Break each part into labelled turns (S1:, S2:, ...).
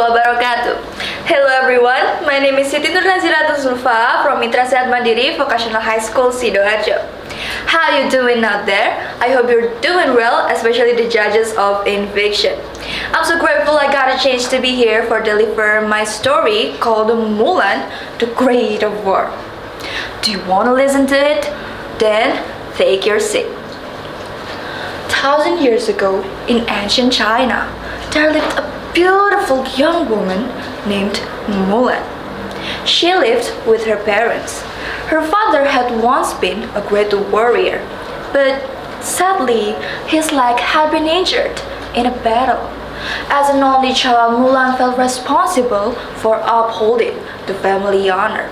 S1: wabarakatuh. Hello everyone, my name is Siti Nazilatul Zulfa from Mitra Sehat Mandiri, Vocatiional High School, Sidoarjo. How you doing out there? I hope you're doing well, especially the judges of Infiction. I'm so grateful I got a chance to be here for deliver my story called Mulan, the Great of War. Do you want to listen to it? Then take your seat. 1,000 years ago, in ancient China, there lived a beautiful young woman named Mulan. She lived with her parents. Her father had once been a great warrior, but sadly, his leg had been injured in a battle. As an only child, Mulan felt responsible for upholding the family honor.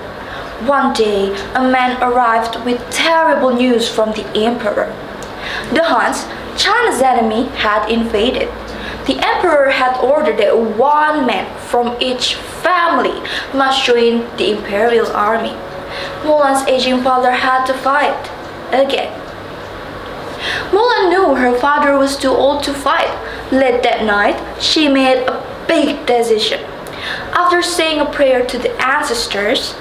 S1: One day, a man arrived with terrible news from the emperor. The Huns, China's enemy, had invaded. The emperor had ordered that one man from each family must join the imperial army. Mulan's aging father had to fight again. Mulan knew her father was too old to fight. Late that night, she made a big decision. After saying a prayer to the ancestors,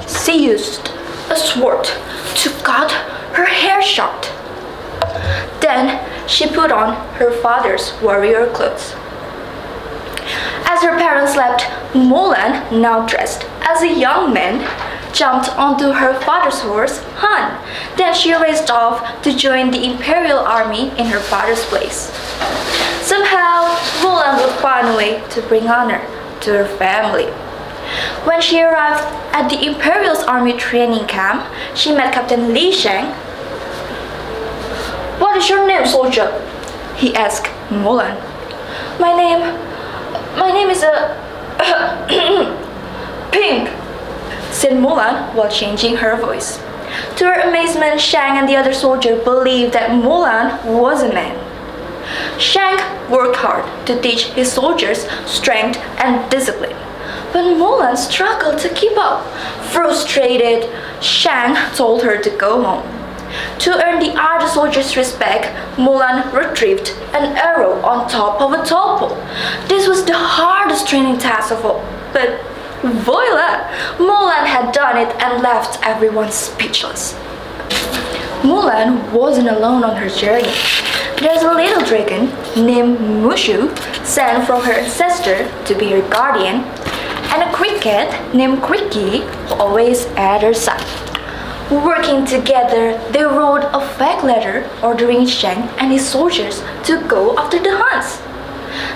S1: she used a sword to cut her hair short. Then she put on her father's warrior clothes. As her parents slept, Mulan, now dressed as a young man, jumped onto her father's horse, Han. Then she raced off to join the imperial army in her father's place. Somehow, Mulan would find a way to bring honor to her family. When she arrived at the imperial army training camp, she met Captain Li Sheng. "What is your name, soldier?" he asked Mulan. My name is Pink," said Mulan while changing her voice. To her amazement, Shang and the other soldier believed that Mulan was a man. Shang worked hard to teach his soldiers strength and discipline, but Mulan struggled to keep up. Frustrated, Shang told her to go home. To earn the other soldiers' respect, Mulan retrieved an arrow on top of a tall pole. This was the hardest training task of all, but voila! Mulan had done it and left everyone speechless. Mulan wasn't alone on her journey. There's a little dragon named Mushu, sent from her ancestor to be her guardian, and a cricket named Cricky, always at her side. Working together, they wrote a fake letter ordering Shang and his soldiers to go after the Huns.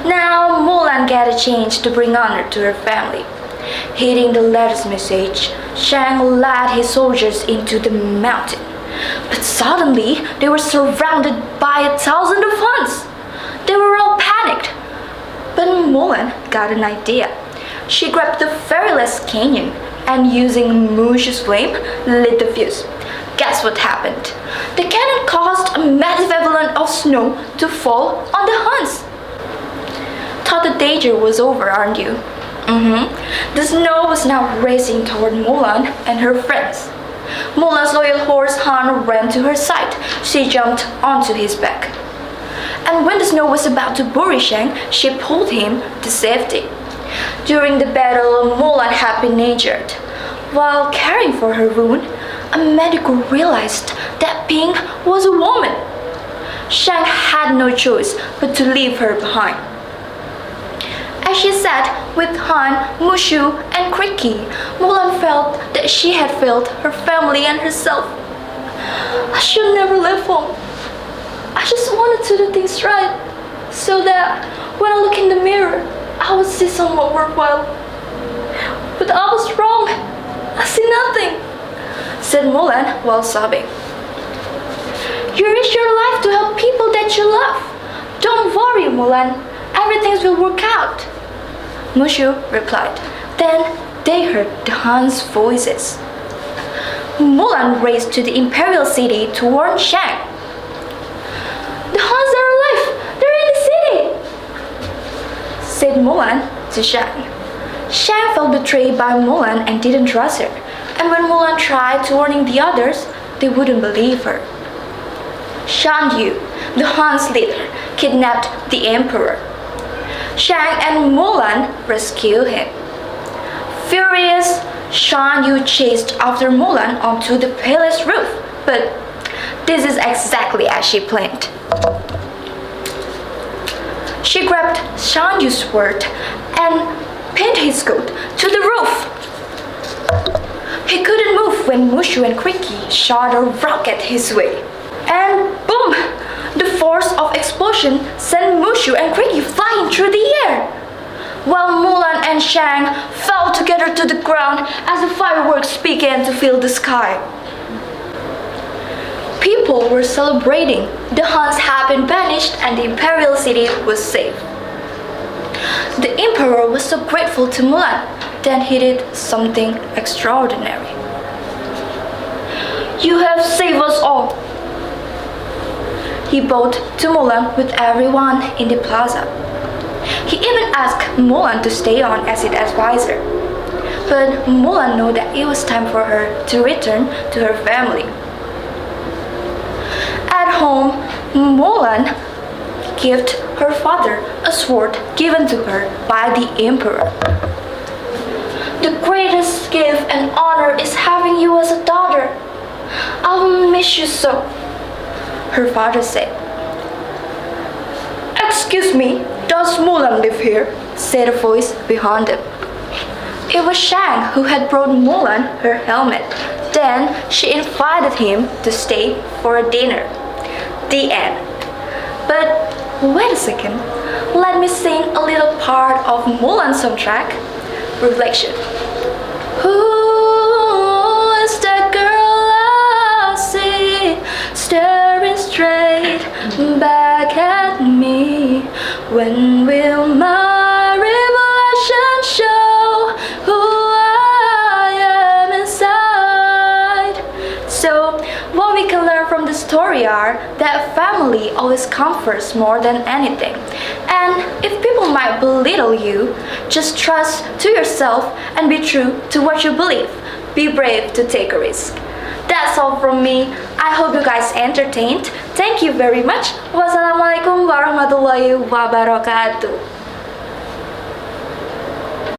S1: Now Mulan got a chance to bring honor to her family. Hearing the letter's message, Shang led his soldiers into the mountain. But suddenly, they were surrounded by 1,000 of Huns. They were all panicked. But Mulan got an idea. She grabbed the ferryless canyon and using Mushu's flame, lit the fuse. Guess what happened? The cannon caused a massive avalanche of snow to fall on the Huns. Thought the danger was over, aren't you? The snow was now racing toward Mulan and her friends. Mulan's loyal horse Han ran to her side. She jumped onto his back. And when the snow was about to bury Shang, she pulled him to safety. During the battle, Mulan had been injured. While caring for her wound, a medical realized that Pink was a woman. Shang had no choice but to leave her behind. As she sat with Han, Mushu, and Cricky, Mulan felt that she had failed her family and herself. I should never leave home. I just wanted to do things right, so that when I look in the mirror, I would see someone worthwhile. But I was wrong. I see nothing, said Mulan while sobbing. You risk your life to help people that you love. Don't worry, Mulan. Everything will work out, Mushu replied. Then they heard the Huns' voices. Mulan raced to the imperial city to warn Shang. The Huns are alive! They're in the city! Said Mulan to Shang. Shang felt betrayed by Mulan and didn't trust her. And when Mulan tried to warn the others, they wouldn't believe her. Shan Yu, the Huns leader, kidnapped the emperor. Shang and Mulan rescue him. Furious, Shan Yu chased after Mulan onto the palace roof, but this is exactly as she planned. She grabbed Shan Yu's sword and pinned his coat to the roof. He couldn't move when Mushu and Creaky shot a rocket his way. And boom! The force of explosion sent Mushu and Creaky flying through the air, while Mulan and Shang fell together to the ground as the fireworks began to fill the sky. People were celebrating. The Huns had been banished and the imperial city was safe. The emperor was so grateful to Mulan, then he did something extraordinary. "You have saved us all." He bowed to Mulan with everyone in the plaza. He even asked Mulan to stay on as his advisor. But Mulan knew that it was time for her to return to her family. At home, Mulan gave her father a sword given to her by the emperor. "The greatest gift and honor is having you as a daughter. I will miss you so," her father said. "Excuse me, does Mulan live here?" said a voice behind him. It was Shang who had brought Mulan her helmet. Then she invited him to stay for a dinner. The end. But wait a second, let me sing a little part of Mulan's soundtrack. Reflection. Who is that girl I see staring straight back at me? When will my revelation show who I am inside? So what we can learn from the story are that family always comes first more than anything. And if people might belittle you, just trust to yourself and be true to what you believe. Be brave to take a risk. That's all from me. I hope you guys entertained. Thank you very much. Wassalamualaikum warahmatullahi wabarakatuh.